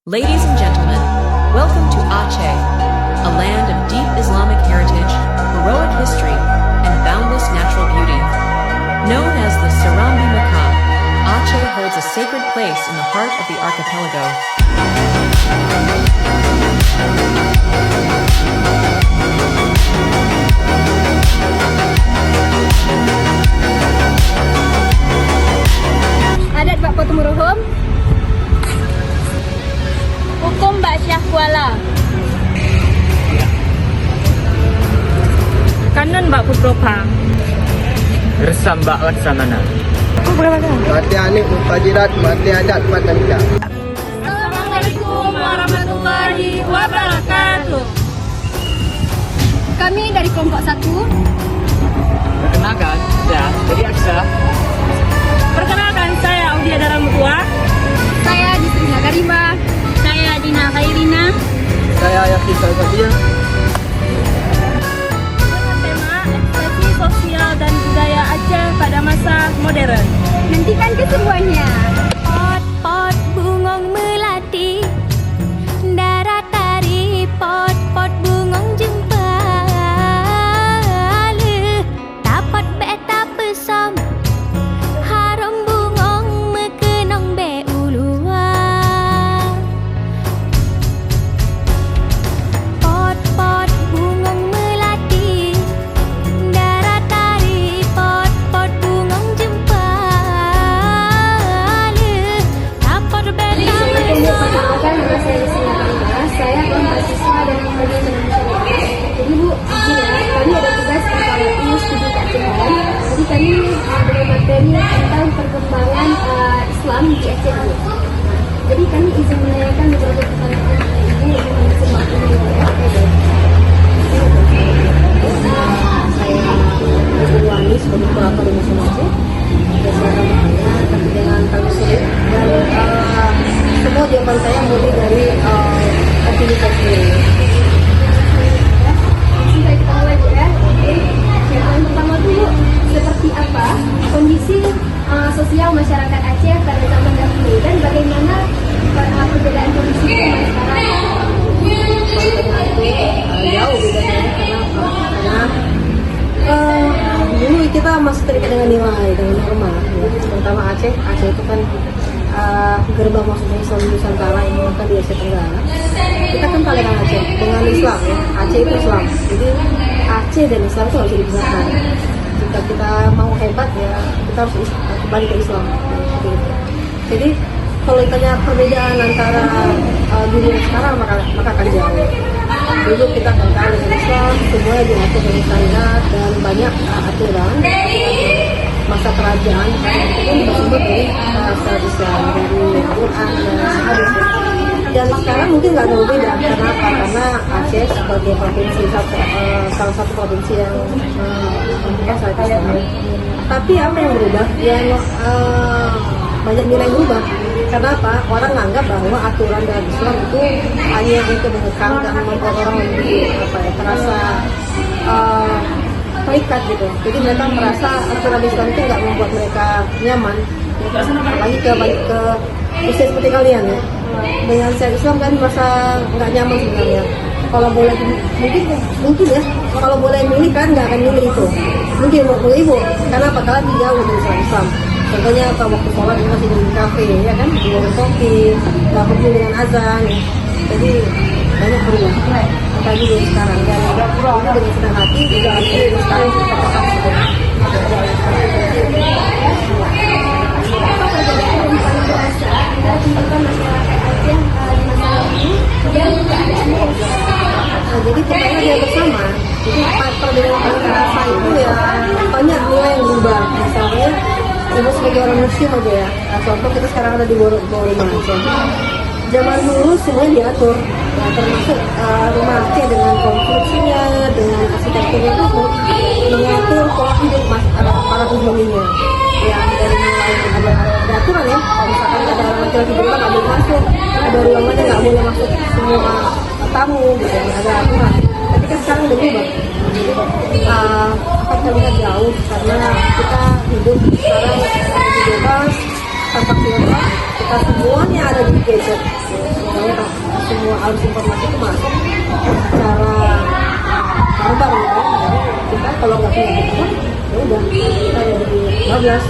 Ladies and gentlemen, welcome to Aceh, a land of deep Islamic heritage, heroic history, and boundless natural beauty. Known as the Serambi Mekah, Aceh holds a sacred place in the heart of the archipelago. Adat Bak Potumuruhum, Hukum Bak Syah Kuala, Kanon Bak Putropa, Resam Bak Laksamana. Mati anik mufajirat, mati adat patanika. Assalamualaikum warahmatullahi wabarakatuh. Kami dari kelompok 1. Perkenalkan, saya dari Aksa. Perkenalkan, saya Audia Daramutua. Saya Distrina Garima. Saya Dina Khairina. Saya Yakin Salsabia. Dengan tema ekspresi sosial dan budaya Aceh pada masa modern. Nantikan keseruannya. Pot-pot bungong melati, darat tari pot-pot bungong jempale, dapat beta pesam, harum bungong mekenong be ulua. Pot-pot bungong melati, darat tari pot-pot bungong jempale, dapat beta pesam. Perkenalkan, nama saya Desina Garima. Saya mahasiswa dari Prodi Masyarakat. Jadi Bu, kami ada tugas evaluasi studi keacehan. Jadi kami ada materi tentang perkembangan Islam di Aceh Bu. Jadi kami izin menanyakan beberapa pertanyaan Ibu yang semak ini ya. Saya Ibu sebagai kurator di Museum Aceh. Saya bertanya tapi dengan kami sulit dan semua jawaban saya mulai dari aktivitas ini. Langsung kita mulai Bu ya. Yang pertama dulu, seperti apa kondisi sosial masyarakat Aceh pada zaman dahulu dan bagaimana perbedaan kondisi zaman sekarang? Jauh bedanya karena dulu kita masih terikat dengan nilai dengan norma ya. Terutama Aceh itu kan gerbang masuknya Islam di Nusantara ini maka di Asia Tenggara kita kan paling Aceh dengan Islam ya. Aceh itu Islam, jadi Aceh dan Islam itu harus dipisahkan. Jika kita mau hebat ya kita harus kembali ke Islam gitu. Jadi kalau ditanya perbedaan antara dulu dan sekarang maka akan jauh. Dulu kita kental dengan Islam, semuanya diatur dengan syariat dan banyak aturan. Masa kerajaan itu disebut dari syariat Islam dari Quran dan hadis. Dan sekarang mungkin nggak jauh beda. Kenapa? Karena Aceh sebagai provinsi salah satu provinsi yang mempunyai syariat Islam. Tapi apa yang berubah? Yang banyak nilai yang berubah. Kenapa? Orang menganggap bahwa aturan dalam Islam itu hanya untuk mengekang dan membuat orang lebih terasa terikat gitu. Jadi mereka merasa aturan Islam itu nggak membuat mereka nyaman. Apalagi balik ke usia seperti kalian ya. Dengan syariat Islam kan merasa nggak nyaman sebenarnya. Kalau boleh mungkin ya. Kalau boleh milih kan nggak akan milih itu. Mungkin mau milih Bu. Karena apa? Kalian jauh dari syariat Islam. Contohnya kalau waktu sholat ini masih di kafe ya kan, di warung kopi, nggak peduli dengan azan, jadi banyak berubah. Apalagi dari sekarang dan ini dengan senang hati juga Aceh sekarang kita tetap seperti Apa perbedaan yang paling terasa antara tuntutan masyarakat Aceh di masa lalu dan keadaannya yang sekarang? jadi pokoknya dia bersama. Jadi perbedaan yang paling terasa itu ya banyak nilai yang berubah. Misalnya Ibu sebagai orang muslim aja ya. Contoh kita sekarang ada di Bawah Aceh. Zaman dulu semuanya diatur, ya, termasuk rumah Aceh dengan konstruksinya, dengan arsitekturnya itu mengatur pola hidup para penghuninya. Yang dari mulai ada aturan ya. Kalau misalkan ada laki-laki berdua nggak boleh masuk, ada ruangannya nggak boleh masuk semua tamu, gitu. Ada aturan. Tapi kan sekarang udah berubah. Apa terlihat jauh karena kita hidup sekarang lebih bebas tanpa filter, kita semuanya ada di gadget, semuanya semua arus informasi itu masuk secara bareng ya. Jadi kita kalau nggak punya handphone, ya udah kita jadi bablas.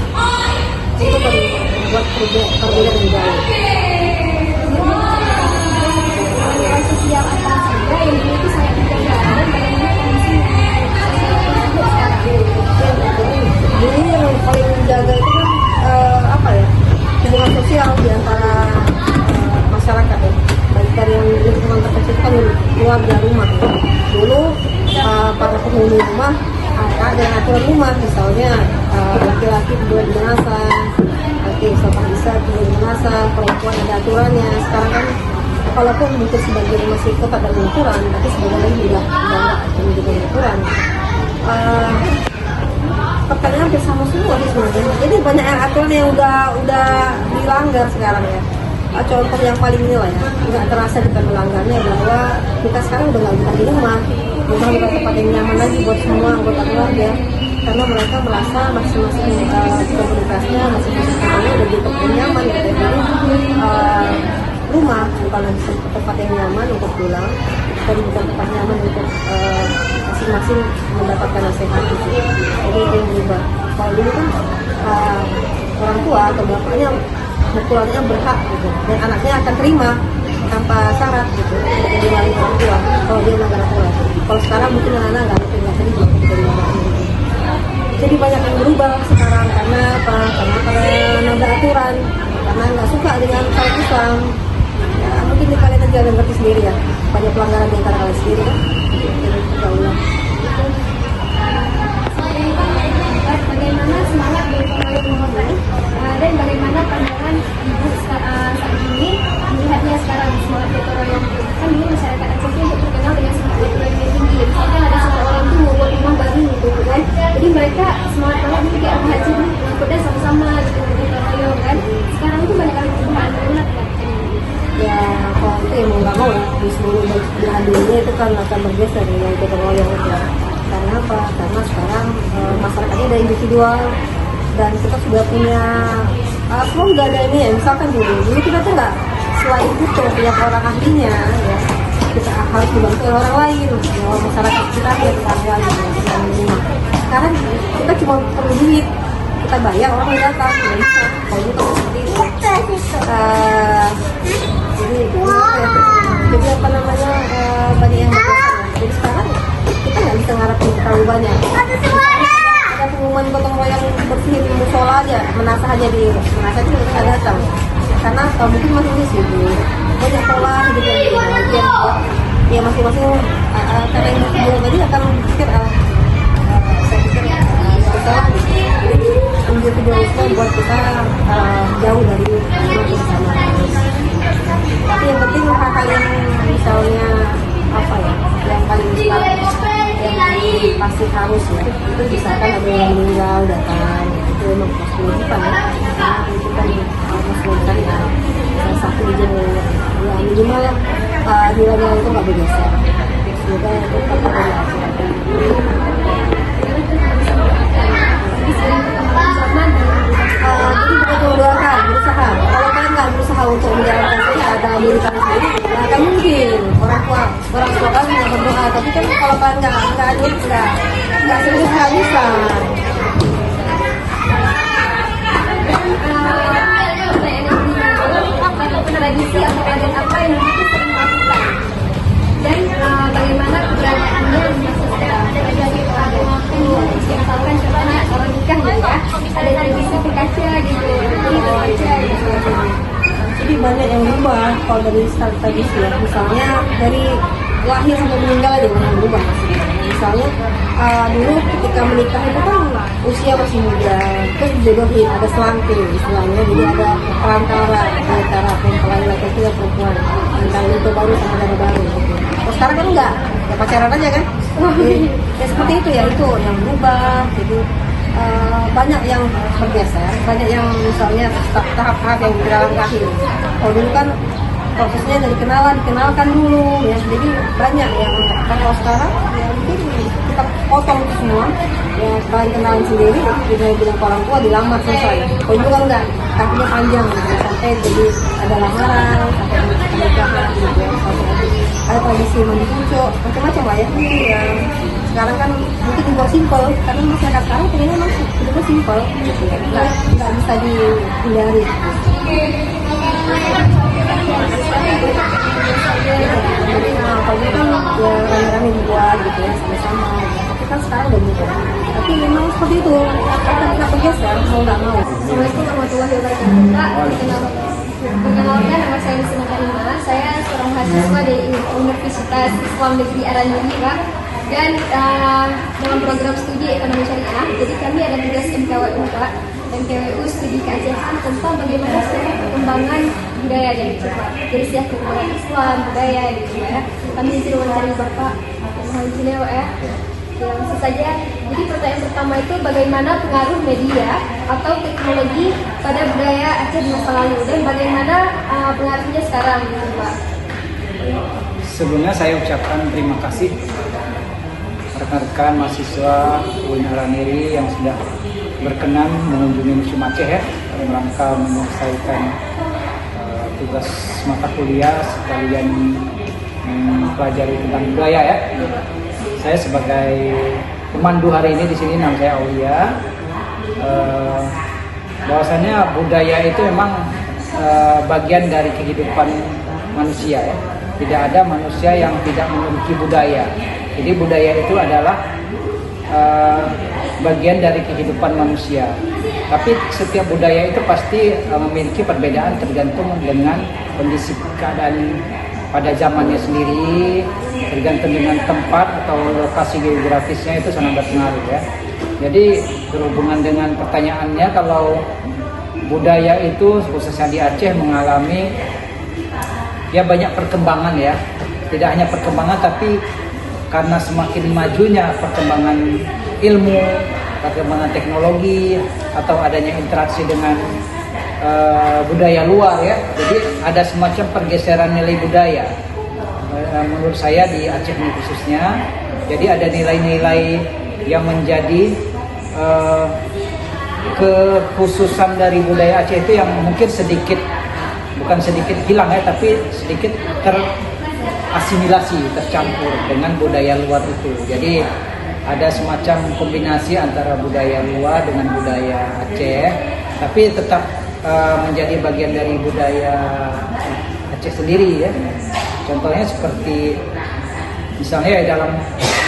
Itu kan buat perbedaan yang jauh. Sosial apa saja yang dulu itu sangat dijaga dan bagaimana kondisinya sekarang. Jadi yang paling menjaga itu kan apa ya, hubungan sosial di antara masyarakat ya. Baik dari yang lingkungan terkecil kan keluarga rumah ya. Dulu para penghuni rumah ada aturan rumah, misalnya laki-laki berdua di jenazah, laki sama bisa berdua di jenazah, perempuan ada aturannya. Sekarang kan walaupun mungkin sebagian masih ketat dengan aturan, tapi sebagian lagi juga nggak dengan aturan. Pertanyaan hampir sama semua sih sebenarnya. Jadi banyak yang aturan yang udah dilanggar sekarang ya. Contoh yang paling ini lah ya, nggak terasa kita melanggarnya bahwa kita sekarang udah nggak bisa di rumah bukan tempat yang nyaman lagi buat semua anggota keluarga, karena mereka merasa masing-masing komunitasnya, masing-masing keluarga udah di tempat yang nyaman gitu. Jadi rumah bukan lagi tempat yang nyaman untuk pulang, dan bukan tempat nyaman untuk masing-masing mendapatkan nasihat gitu. Jadi itu yang berubah. Kalau dulu kan orang tua atau bapaknya keluarganya berhak gitu, dan anaknya akan terima tanpa syarat gitu untuk jadi wali orang tua kalau dia melanggar aturan. Kalau sekarang mungkin anak-anak nggak terima gitu. Jadi banyak yang berubah sekarang karena apa? Karena ada aturan, karena nggak suka dengan syariat Islam. Ya, mungkin kalian aja yang ngerti sendiri ya, banyak pelanggaran di antara kalian sendiri kan. Jadi kita ulang. Bagaimana semangat berpengaruh mengobrol dan bagaimana pandangan ibu saat ini melihatnya sekarang semangat berpengaruh. Kan dulu masyarakat Aceh itu terkenal dengan semangat berpengaruh yang tinggi. Misalkan ada seseorang itu mau buat rumah baru gitu kan, jadi mereka semangat banget gitu kayak orang Aceh ini ngikutnya sama-sama gitu berpengaruh kan. Sekarang itu banyak kali perubahan banget kan. Ya kalau itu ya mau nggak mau ya, di seluruh belahan dunia itu kan akan bergeser dengan gotong royong itu. Karena apa? Karena sekarang masyarakatnya udah individual dan kita sudah punya semua udah ada ini ya. Misalkan dulu kita tuh nggak selain itu punya orang ahlinya ya, kita harus dibantu oleh orang lain ya, masyarakat kita ya tetangga gitu ya. Sekarang kita cuma perlu duit, kita bayar orang yang datang ya bisa. Kalau itu seperti itu. Jadi apa namanya banyak yang bergeser. Jadi sekarang kita nggak bisa ngarepin terlalu banyak. Ada pengumuman gotong royong bersihin musola aja, menasah aja di menasah itu kita datang. Karena mungkin masih sibuk, banyak pola hidup yang ya masing-masing cara yang bilang tadi akan pikir saya pikir salah gitu. Individualisme buat kita jauh dari bersama. Tapi yang penting hal-hal yang misalnya apa ya, yang paling besar yang pasti harus ya, itu misalkan ada yang meninggal datang ya, itu memang pasti kewajiban ya, karena itu kan muslim kan ya, salah satu yang minimal nilainya itu nggak bergeser. Semoga tetap berhasil. Jadi kita doakan, berusaha. Kalau kalian nggak berusaha untuk menjalankan ada diri kalian sendiri, nggak akan mungkin orang tua kalian yang berdoa. Tapi kan kalau kalian nggak serius nggak bisa. Atau tradisi atau adat apa yang itu sering melakukan dan bagaimana keberadaannya di masa sekarang. Jadi misalkan contohnya orang nikah gitu ya, ada tradisi berkaca gitu, berkaca gitu. Jadi banyak yang berubah kalau dari tradisi ya. Misalnya dari lahir sampai meninggal aja banyak yang berubah. Misalnya dulu ketika menikah itu kan usia masih muda, terus dijodohin ada selangkih istilahnya, jadi ada perantara antara mempelai laki-laki dan perempuan, antara itu baru sama darah baru. Kalau sekarang kan enggak, ya pacaran aja kan. Ya seperti itu ya, itu yang berubah. Jadi banyak yang bergeser, banyak yang misalnya tahap-tahap yang dilangkahi. Kalau dulu kan prosesnya dari dikenalkan dulu ya, jadi banyak yang kalau sekarang ya mungkin kita potong itu semua ya, kalian kenalan sendiri, kita bilang ke orang tua dilamar selesai. Kalau dulu kan enggak, kakinya panjang gitu, sampai jadi ada lamaran, sampai pernikahan gitu ya. tradisi Mandikunco, macam-macam lah ya. Yang sekarang kan mungkin dibuat simpel, karena masyarakat sekarang pengennya memang hidupnya simpel, nggak bisa dihindari. Nah, kalau itu kan ya rame-rame dibuat gitu ya, sama-sama. Tapi kan sekarang udah berubah. Tapi memang seperti itu, akan kita bergeser, mau nggak mau. Assalamualaikum warahmatullahi wabarakatuh. Perkenalkan, nama saya Nisina Karima. Saya seorang mahasiswa dari Universitas Islam Negeri Aranjuri, Pak. Dan dalam program studi ekonomi syariah, jadi kami ada tugas MKWU, Pak. MKWU studi keacehan tentang bagaimana perkembangan budaya dan cepat. Jadi siap perkembangan Islam, budaya, gitu ya. Kami di sini wawancari Bapak Muhammad Sineo ya. Langsung saja. Jadi pertanyaan pertama itu bagaimana pengaruh media atau teknologi pada budaya Aceh di masa lalu dan bagaimana pengaruhnya sekarang, gitu, Pak. Sebelumnya saya ucapkan terima kasih rekan-rekan mahasiswa UIN Aranjuri yang sudah berkenan mengunjungi Museum Aceh ya, dalam rangka menyelesaikan tugas mata kuliah sekalian mempelajari tentang budaya ya. Saya sebagai pemandu hari ini di sini, nama saya Aulia. Bahwasanya budaya itu memang bagian dari kehidupan manusia ya. Tidak ada manusia yang tidak memiliki budaya. Jadi budaya itu adalah bagian dari kehidupan manusia. Tapi setiap budaya itu pasti memiliki perbedaan tergantung dengan kondisi keadaan pada zamannya sendiri, tergantung dengan tempat atau lokasi geografisnya itu sangat berpengaruh ya. Jadi berhubungan dengan pertanyaannya, kalau budaya itu khususnya di Aceh mengalami ya banyak perkembangan ya. Tidak hanya perkembangan, tapi karena semakin majunya perkembangan ilmu, perkembangan teknologi, atau adanya interaksi dengan budaya luar ya, jadi ada semacam pergeseran nilai budaya. Menurut saya di Aceh ini khususnya, jadi ada nilai-nilai yang menjadi kekhususan dari budaya Aceh itu yang mungkin bukan sedikit hilang ya, tapi sedikit terasimilasi, tercampur dengan budaya luar itu. Jadi ada semacam kombinasi antara budaya luar dengan budaya Aceh, tapi tetap menjadi bagian dari budaya Aceh sendiri ya. Contohnya seperti misalnya dalam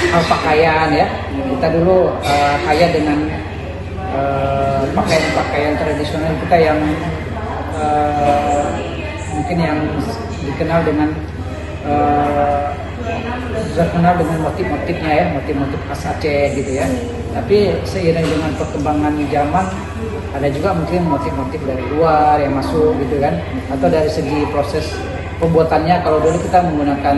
hal pakaian ya, kita dulu kaya dengan pakaian-pakaian tradisional kita yang mungkin yang dikenal dengan motif-motifnya ya, motif-motif khas Aceh gitu ya. Tapi seiring dengan perkembangan zaman, ada juga mungkin motif-motif dari luar yang masuk gitu kan, atau dari segi proses pembuatannya. Kalau dulu kita menggunakan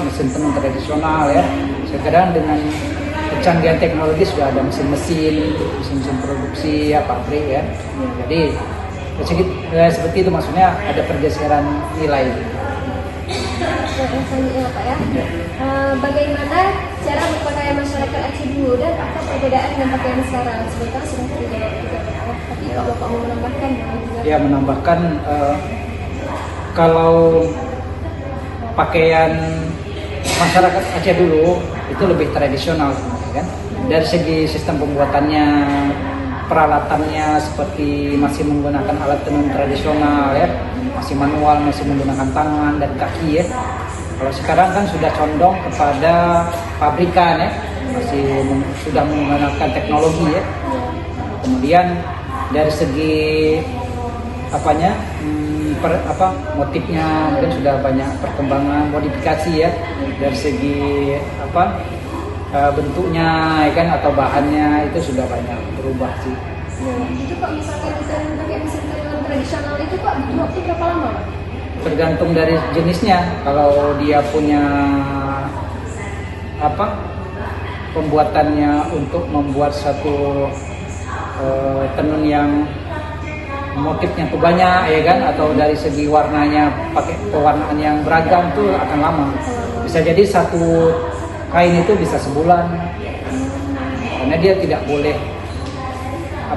mesin tenun tradisional ya, sekarang dengan kecanggihan teknologi sudah ada mesin produksi ya, pabrik ya. Jadi seperti itu, maksudnya ada pergeseran nilai. Selanjutnya Pak ya. Bagaimana cara berpakaian masyarakat Aceh dulu dan apa perbedaan dengan pakaian sekarang? Sebentar sudah dijawab juga Pak. Tapi kalau Bapak mau menambahkan juga. Ya, menambahkan kalau pakaian masyarakat Aceh dulu itu lebih tradisional kan. Dari segi sistem pembuatannya, peralatannya seperti masih menggunakan alat tenun tradisional ya, masih manual, masih menggunakan tangan dan kaki ya. Kalau sekarang kan sudah condong kepada pabrikan ya, sudah menggunakan teknologi ya. Kemudian dari segi motifnya mungkin sudah banyak perkembangan modifikasi ya, dari segi bentuknya ya kan, atau bahannya itu sudah banyak berubah sih. Itu Pak, misalkan kita pakai mesin tenun tradisional itu Pak, butuh waktu berapa lama Pak? Tergantung dari jenisnya. Kalau dia punya pembuatannya untuk membuat satu tenun yang motifnya tuh banyak ya kan, atau dari segi warnanya pakai pewarnaan yang beragam tuh akan lama. Bisa jadi satu kain itu bisa sebulan, karena dia tidak boleh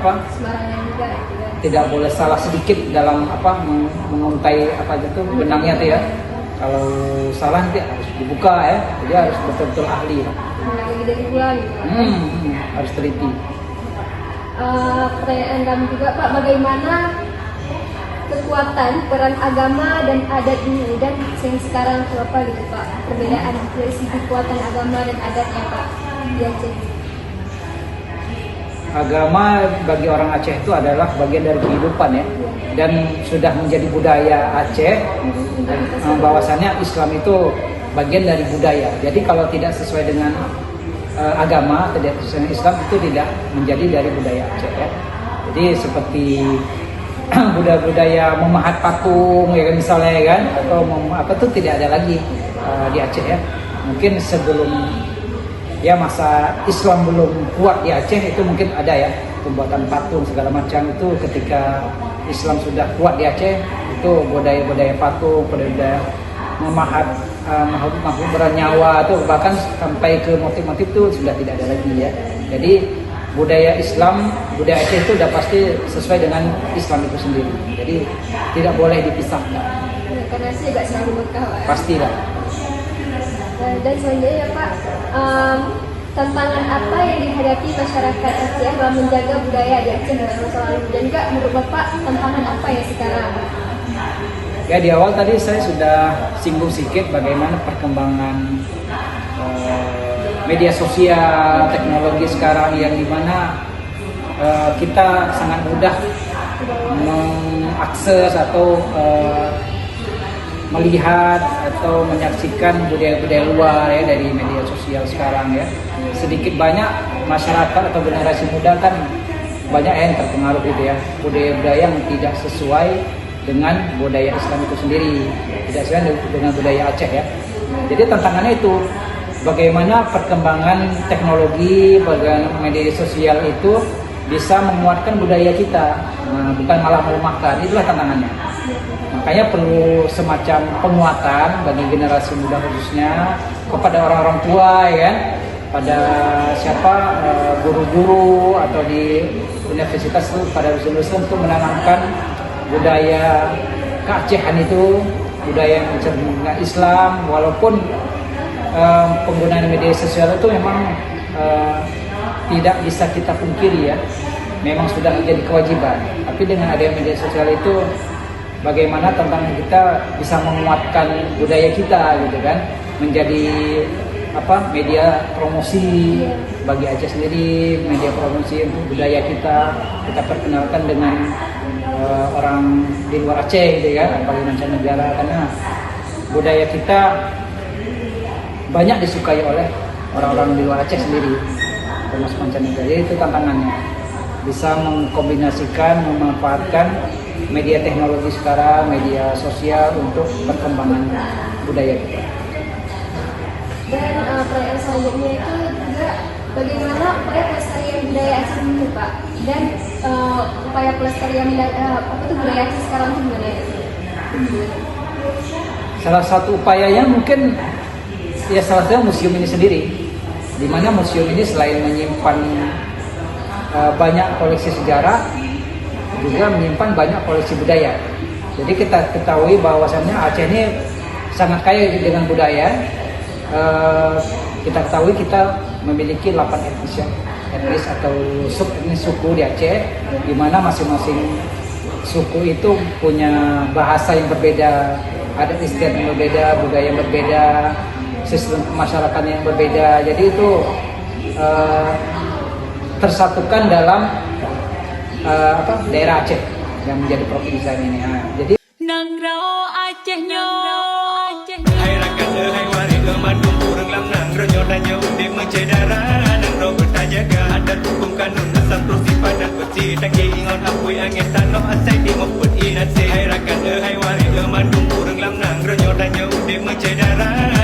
Sembarangan juga gitu ya. tidak boleh salah sedikit dalam menguntai benangnya tuh ya. Kalau salah nanti harus dibuka ya, jadi harus betul-betul ahli. Lebih dari bulan gitu. Harus teliti. Pertanyaan kami juga Pak, bagaimana kekuatan peran agama dan adat dulu dan yang sekarang itu apa gitu Pak, perbedaan dari segi kekuatan agama dan adatnya Pak di Aceh? Agama bagi orang Aceh itu adalah bagian dari kehidupan ya, dan sudah menjadi budaya Aceh. Bahwasannya Islam itu bagian dari budaya. Jadi kalau tidak sesuai dengan agama, tidak sesuai dengan Islam, itu tidak menjadi dari budaya Aceh ya. Jadi seperti budaya memahat patung ya kan, misalnya ya kan, atau apa tuh tidak ada lagi di Aceh ya. Mungkin sebelum ya masa Islam belum kuat di Aceh itu mungkin ada ya pembuatan patung segala macam. Itu ketika Islam sudah kuat di Aceh, itu budaya patung, budaya memahat makhluk bernyawa itu bahkan sampai ke motif-motif itu sudah tidak ada lagi ya. Jadi budaya Islam, budaya Aceh itu udah pasti sesuai dengan Islam itu sendiri. Jadi tidak boleh dipisahkan. Karena saya juga selalu Mekah Pak. Pastilah. Dan selanjutnya Pak, tantangan apa yang dihadapi masyarakat Aceh dalam menjaga budaya di Aceh dalam masa lalu, dan juga menurut Bapak tantangan apa ya sekarang? Ya di awal tadi saya sudah singgung sedikit bagaimana perkembangan media sosial, teknologi sekarang yang dimana kita sangat mudah mengakses atau melihat atau menyaksikan budaya-budaya luar ya dari media sosial sekarang ya. Sedikit banyak masyarakat atau generasi muda kan banyak yang terpengaruh gitu ya, budaya-budaya yang tidak sesuai dengan budaya Islam itu sendiri, tidak sesuai dengan budaya Aceh ya. Jadi tantangannya itu bagaimana perkembangan teknologi, bagaimana media sosial itu bisa menguatkan budaya kita, bukan malah melemahkan. Itulah tantangannya. Makanya perlu semacam penguatan bagi generasi muda khususnya kepada orang-orang tua ya kan, pada siapa guru-guru atau di universitas itu pada dosen-dosen untuk menanamkan budaya keacehan itu, budaya yang mencerminkan Islam, walaupun penggunaan media sosial itu memang tidak bisa kita pungkiri ya, memang sudah menjadi kewajiban. Tapi dengan adanya media sosial itu, bagaimana tantangan kita bisa menguatkan budaya kita gitu kan, menjadi media promosi bagi Aceh sendiri, media promosi untuk budaya kita perkenalkan dengan orang di luar Aceh gitu kan, apalagi mancanegara, karena budaya kita banyak disukai oleh orang-orang di luar Aceh sendiri, termasuk mancanegara. Jadi itu tantangannya, bisa mengkombinasikan, memanfaatkan media teknologi sekarang, media sosial untuk perkembangan budaya kita. Dan pertanyaan selanjutnya itu juga bagaimana upaya pelestarian budaya Aceh dulu Pak, dan upaya pelestarian budaya Aceh sekarang itu gimana ya? Salah satu upayanya mungkin ya salah satu museum ini sendiri, di mana museum ini selain menyimpan banyak koleksi sejarah, juga menyimpan banyak koleksi budaya. Jadi kita ketahui bahwasannya Aceh ini sangat kaya dengan budaya. Kita ketahui kita memiliki 8 etnis atau sub etnis suku di Aceh, di mana masing-masing suku itu punya bahasa yang berbeda, adat istiadat yang berbeda, budaya yang berbeda, sistem kemasyarakatan yang berbeda. Jadi itu tersatukan dalam daerah Aceh yang menjadi provinsi ini. Jadi Hai rakan hai wari mandung kurang lam nang ronyo danyo ude mencedara nang ro bertajaga adat hukum kanun asal terus padat bersih tangi ingon apui angin tanah asai di moput inat se hai rakan hai wari mandung kurang lam nang ronyo danyo ude mencedara